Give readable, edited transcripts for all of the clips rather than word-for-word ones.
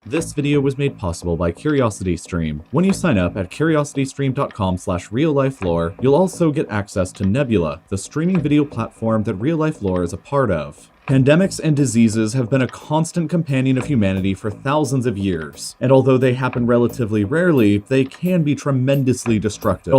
This video was made possible by CuriosityStream. When you sign up at curiositystream.com/RealLifeLore, you'll also get access to Nebula, the streaming video platform that RealLifeLore is a part of. Pandemics and diseases have been a constant companion of humanity for thousands of years, and although they happen relatively rarely, they can be tremendously destructive.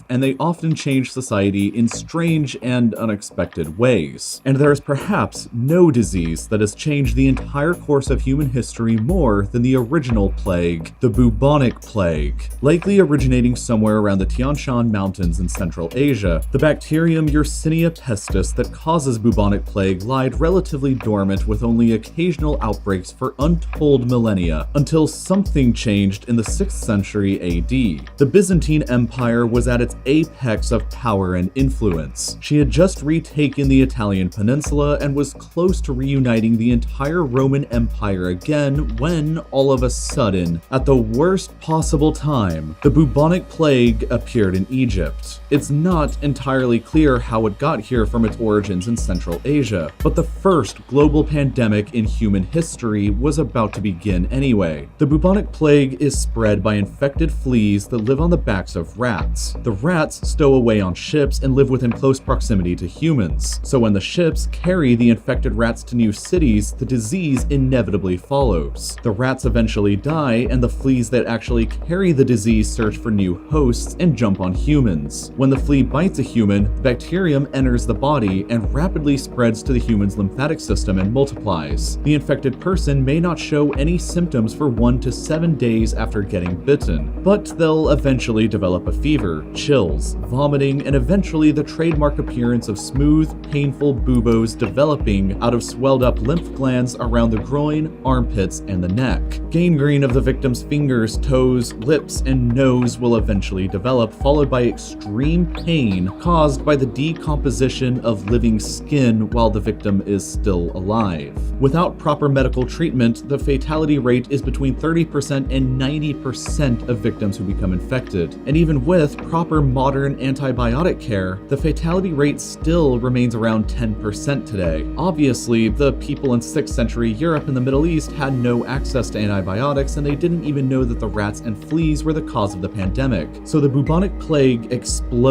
And they often change society in strange and unexpected ways. And there is perhaps no disease that has changed the entire course of human history more than the original plague, the bubonic plague. Likely originating somewhere around the Tian Shan Mountains in Central Asia, the bacterium Yersinia pestis that causes bubonic plague lied relatively dormant with only occasional outbreaks for untold millennia, until something changed in the 6th century AD. The Byzantine Empire was at its apex of power and influence. She had just retaken the Italian peninsula and was close to reuniting the entire Roman Empire again when, all of a sudden, at the worst possible time, the bubonic plague appeared in Egypt. It's not entirely clear how it got here from its origins in Central Asia, but the first global pandemic in human history was about to begin anyway. The bubonic plague is spread by infected fleas that live on the backs of rats. The rats stow away on ships and live within close proximity to humans, so when the ships carry the infected rats to new cities, the disease inevitably follows. The rats eventually die, and the fleas that actually carry the disease search for new hosts and jump on humans. When the flea bites a human, the bacterium enters the body and rapidly spreads to the human's lymphatic system and multiplies. The infected person may not show any symptoms for 1 to 7 days after getting bitten, but they'll eventually develop a fever, chills, vomiting, and eventually the trademark appearance of smooth, painful buboes developing out of swelled up lymph glands around the groin, armpits, and the neck. Gangrene of the victim's fingers, toes, lips, and nose will eventually develop, followed by extreme pain caused by the decomposition of living skin while the victim is still alive. Without proper medical treatment, the fatality rate is between 30% and 90% of victims who become infected. And even with proper modern antibiotic care, the fatality rate still remains around 10% today. Obviously, the people in 6th century Europe and the Middle East had no access to antibiotics, and they didn't even know that the rats and fleas were the cause of the pandemic. So the bubonic plague exploded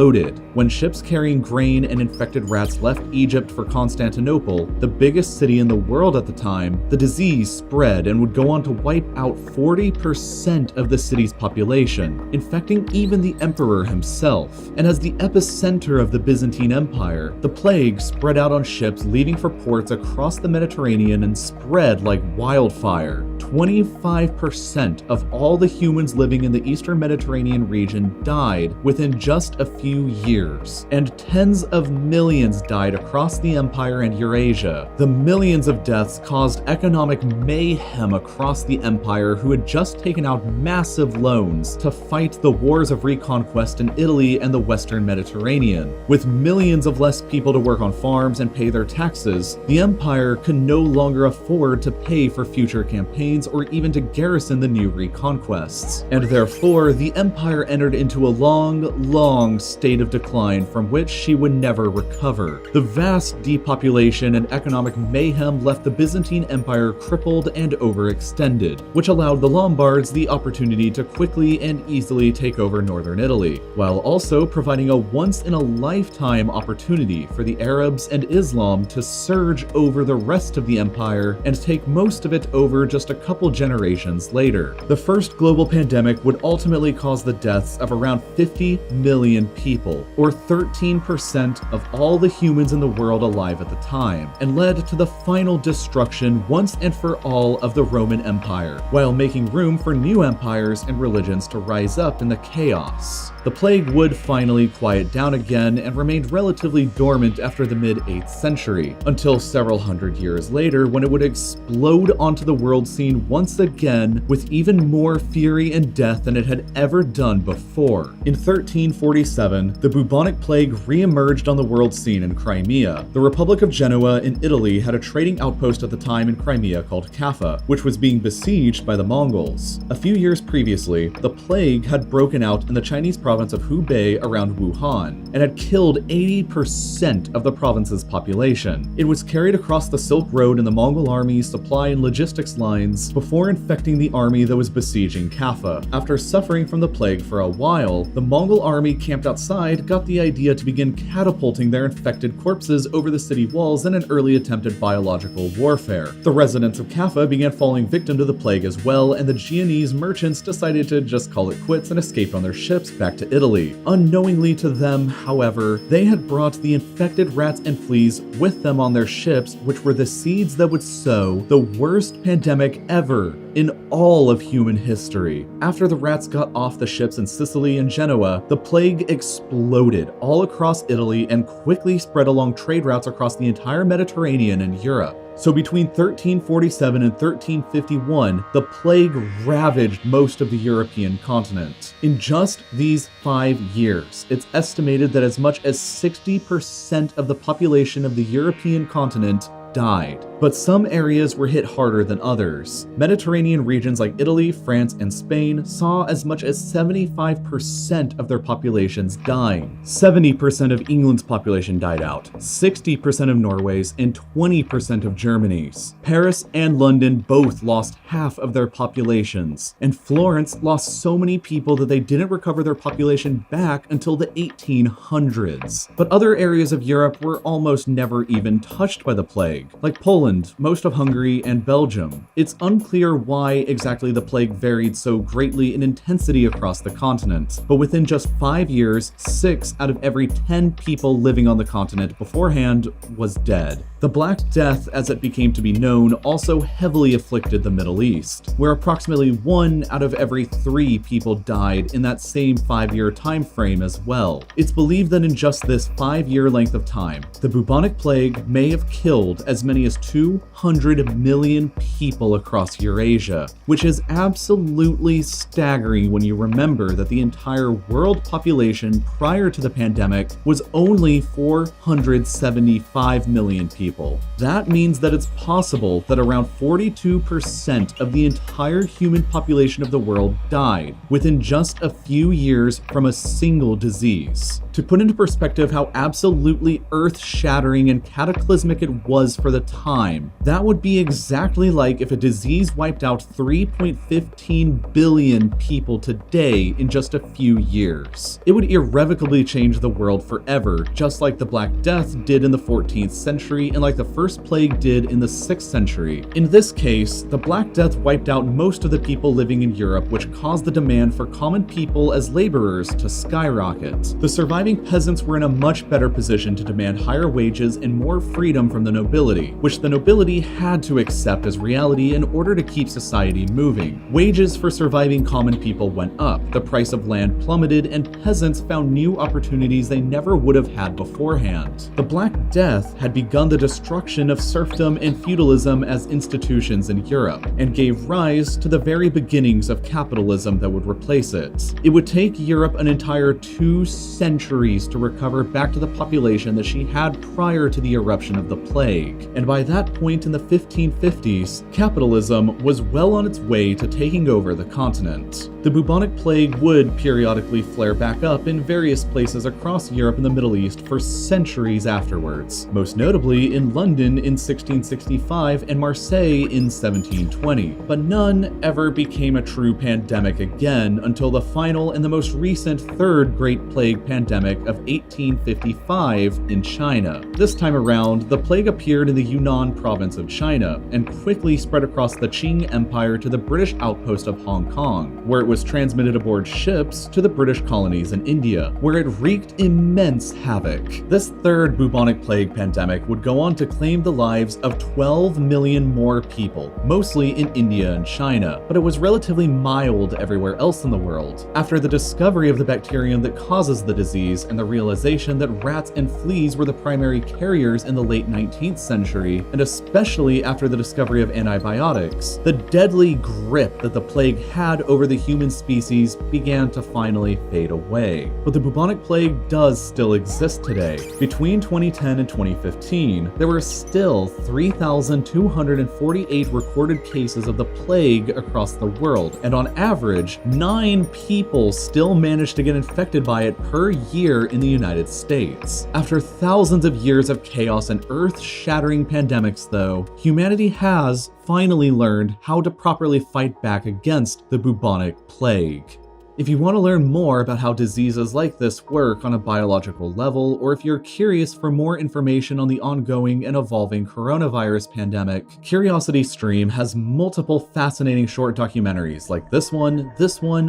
when ships carrying grain and infected rats left Egypt for Constantinople, the biggest city in the world at the time. The disease spread and would go on to wipe out 40% of the city's population, infecting even the emperor himself. And as the epicenter of the Byzantine Empire, the plague spread out on ships leaving for ports across the Mediterranean and spread like wildfire. 25% of all the humans living in the Eastern Mediterranean region died within just a few years, and tens of millions died across the empire and Eurasia. The millions of deaths caused economic mayhem across the empire, who had just taken out massive loans to fight the wars of reconquest in Italy and the Western Mediterranean. With millions of less people to work on farms and pay their taxes, the empire could no longer afford to pay for future campaigns or even to garrison the new reconquests. And therefore, the empire entered into a long state of decline from which she would never recover. The vast depopulation and economic mayhem left the Byzantine Empire crippled and overextended, which allowed the Lombards the opportunity to quickly and easily take over northern Italy, while also providing a once-in-a-lifetime opportunity for the Arabs and Islam to surge over the rest of the empire and take most of it over just a couple generations later. The first global pandemic would ultimately cause the deaths of around 50 million people, or 13% of all the humans in the world alive at the time, and led to the final destruction once and for all of the Roman Empire, while making room for new empires and religions to rise up in the chaos. The plague would finally quiet down again and remained relatively dormant after the mid-8th century, until several hundred years later when it would explode onto the world scene once again with even more fury and death than it had ever done before. In 1347, the bubonic plague plague re-emerged on the world scene in Crimea. The Republic of Genoa in Italy had a trading outpost at the time in Crimea called Kaffa, which was being besieged by the Mongols. A few years previously, the plague had broken out in the Chinese province of Hubei around Wuhan, and had killed 80% of the province's population. It was carried across the Silk Road in the Mongol army's supply and logistics lines before infecting the army that was besieging Kaffa. After suffering from the plague for a while, the Mongol army camped outside got the idea to begin catapulting their infected corpses over the city walls in an early attempt at biological warfare. The residents of Kaffa began falling victim to the plague as well, and the Genoese merchants decided to just call it quits and escape on their ships back to Italy. Unknowingly to them, however, they had brought the infected rats and fleas with them on their ships, which were the seeds that would sow the worst pandemic ever in all of human history. After the rats got off the ships in Sicily and Genoa, the plague exploded all across Italy and quickly spread along trade routes across the entire Mediterranean and Europe. So between 1347 and 1351, the plague ravaged most of the European continent. In just these 5 years, it's estimated that as much as 60% of the population of the European continent died. But some areas were hit harder than others. Mediterranean regions like Italy, France, and Spain saw as much as 75% of their populations dying. 70% of England's population died out, 60% of Norway's, and 20% of Germany's. Paris and London both lost half of their populations, and Florence lost so many people that they didn't recover their population back until the 1800s. But other areas of Europe were almost never even touched by the plague, like Poland, most of Hungary, and Belgium. It's unclear why exactly the plague varied so greatly in intensity across the continent, but within just 5 years, 6 out of every 10 people living on the continent beforehand was dead. The Black Death, as it became to be known, also heavily afflicted the Middle East, where approximately 1 out of every 3 people died in that same 5-year time frame as well. It's believed that in just this 5-year length of time, the bubonic plague may have killed as many as 200 million people across Eurasia, which is absolutely staggering when you remember that the entire world population prior to the pandemic was only 475 million people. That means that it's possible that around 42% of the entire human population of the world died within just a few years from a single disease. To put into perspective how absolutely earth-shattering and cataclysmic it was for the time, that would be exactly like if a disease wiped out 3.15 billion people today in just a few years. It would irrevocably change the world forever, just like the Black Death did in the 14th century and like the First Plague did in the 6th century. In this case, the Black Death wiped out most of the people living in Europe, which caused the demand for common people as laborers to skyrocket. The surviving peasants were in a much better position to demand higher wages and more freedom from the nobility, which the nobility had to accept as reality in order to keep society moving. Wages for surviving common people went up, the price of land plummeted, and peasants found new opportunities they never would have had beforehand. The Black Death had begun the destruction of serfdom and feudalism as institutions in Europe, and gave rise to the very beginnings of capitalism that would replace it. It would take Europe an entire 2 centuries to recover back to the population that she had prior to the eruption of the plague, and by that point in the 1550s, capitalism was well on its way to taking over the continent. The bubonic plague would periodically flare back up in various places across Europe and the Middle East for centuries afterwards, most notably in London in 1665 and Marseille in 1720, but none ever became a true pandemic again until the final and the most recent Third Great Plague pandemic of 1855 in China. This time around, the plague appeared in the Yunnan province of China and quickly spread across the Qing Empire to the British outpost of Hong Kong, where it was transmitted aboard ships to the British colonies in India, where it wreaked immense havoc. This third bubonic plague plague pandemic would go on to claim the lives of 12 million more people, mostly in India and China, but it was relatively mild everywhere else in the world. After the discovery of the bacterium that causes the disease and the realization that rats and fleas were the primary carriers in the late 19th century, and especially after the discovery of antibiotics, the deadly grip that the plague had over the human species began to finally fade away. But the bubonic plague does still exist today. Between 2010 and 2015, there were still 3,248 recorded cases of the plague across the world, and on average, 9 people still managed to get infected by it per year in the United States. After thousands of years of chaos and earth-shattering pandemics, though, humanity has finally learned how to properly fight back against the bubonic plague. If you want to learn more about how diseases like this work on a biological level, or if you're curious for more information on the ongoing and evolving coronavirus pandemic, CuriosityStream has multiple fascinating short documentaries like this one,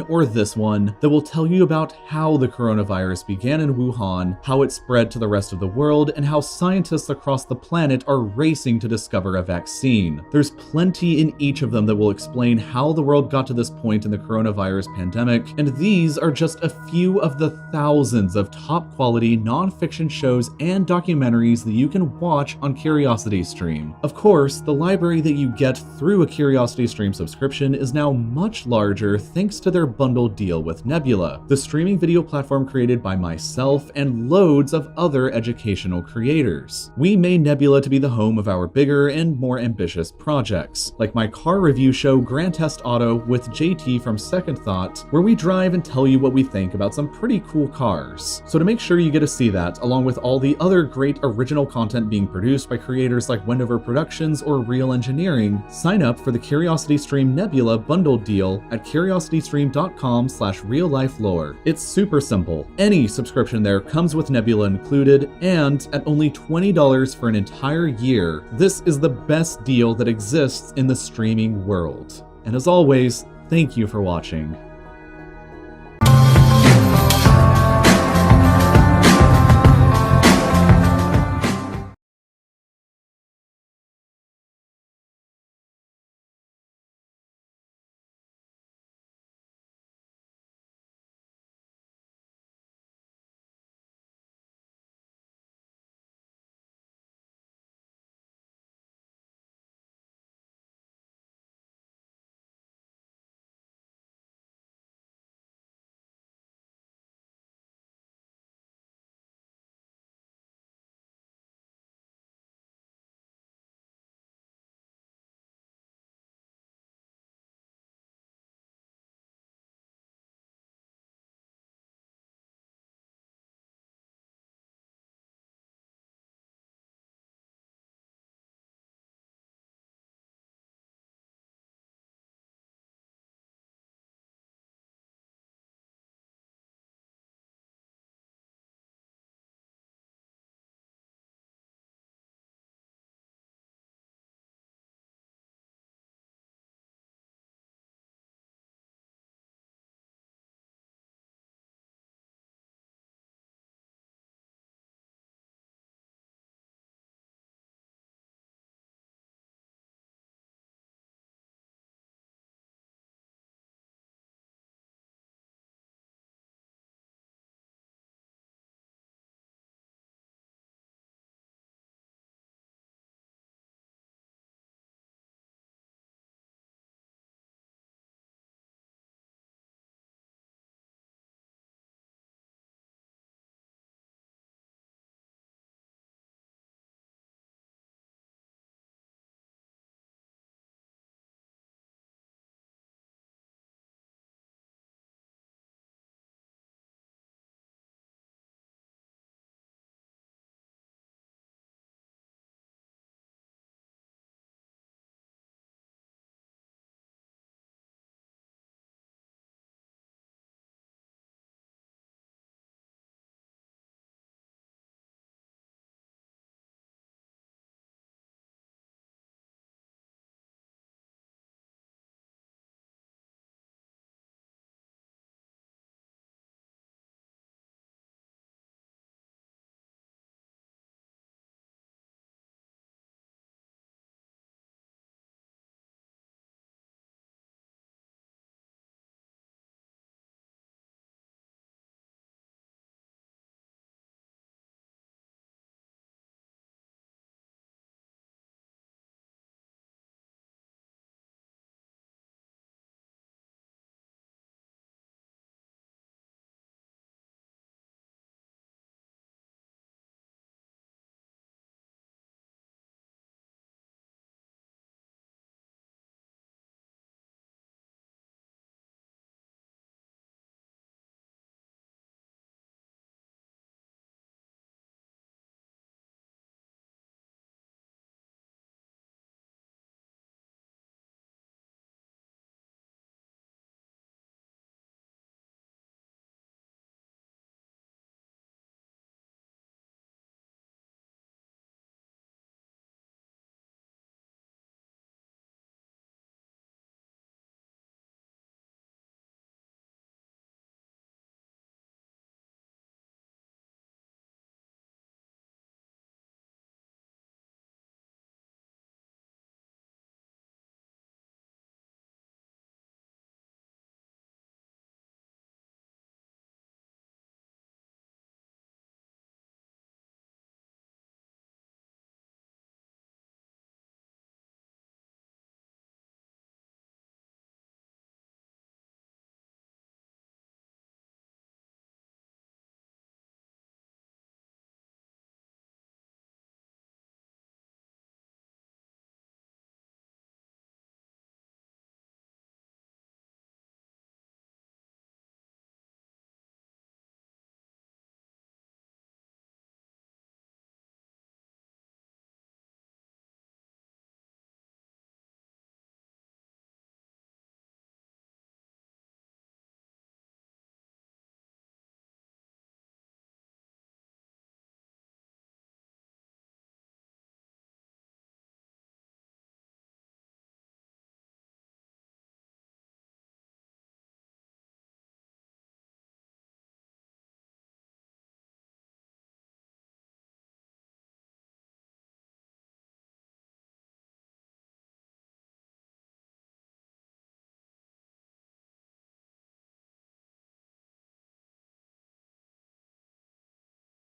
or this one that will tell you about how the coronavirus began in Wuhan, how it spread to the rest of the world, and how scientists across the planet are racing to discover a vaccine. There's plenty in each of them that will explain how the world got to this point in the coronavirus pandemic, and these are just a few of the thousands of top-quality non-fiction shows and documentaries that you can watch on CuriosityStream. Of course, the library that you get through a CuriosityStream subscription is now much larger thanks to their bundle deal with Nebula, the streaming video platform created by myself and loads of other educational creators. We made Nebula to be the home of our bigger and more ambitious projects, like my car review show Grand Test Auto with JT from Second Thought, where we drive and tell you what we think about some pretty cool cars. So to make sure you get to see that, along with all the other great original content being produced by creators like Wendover Productions or Real Engineering, sign up for the CuriosityStream Nebula bundled deal at curiositystream.com/RealLifeLore. It's super simple. Any subscription there comes with Nebula included, and at only $20 for an entire year, this is the best deal that exists in the streaming world. And as always, thank you for watching.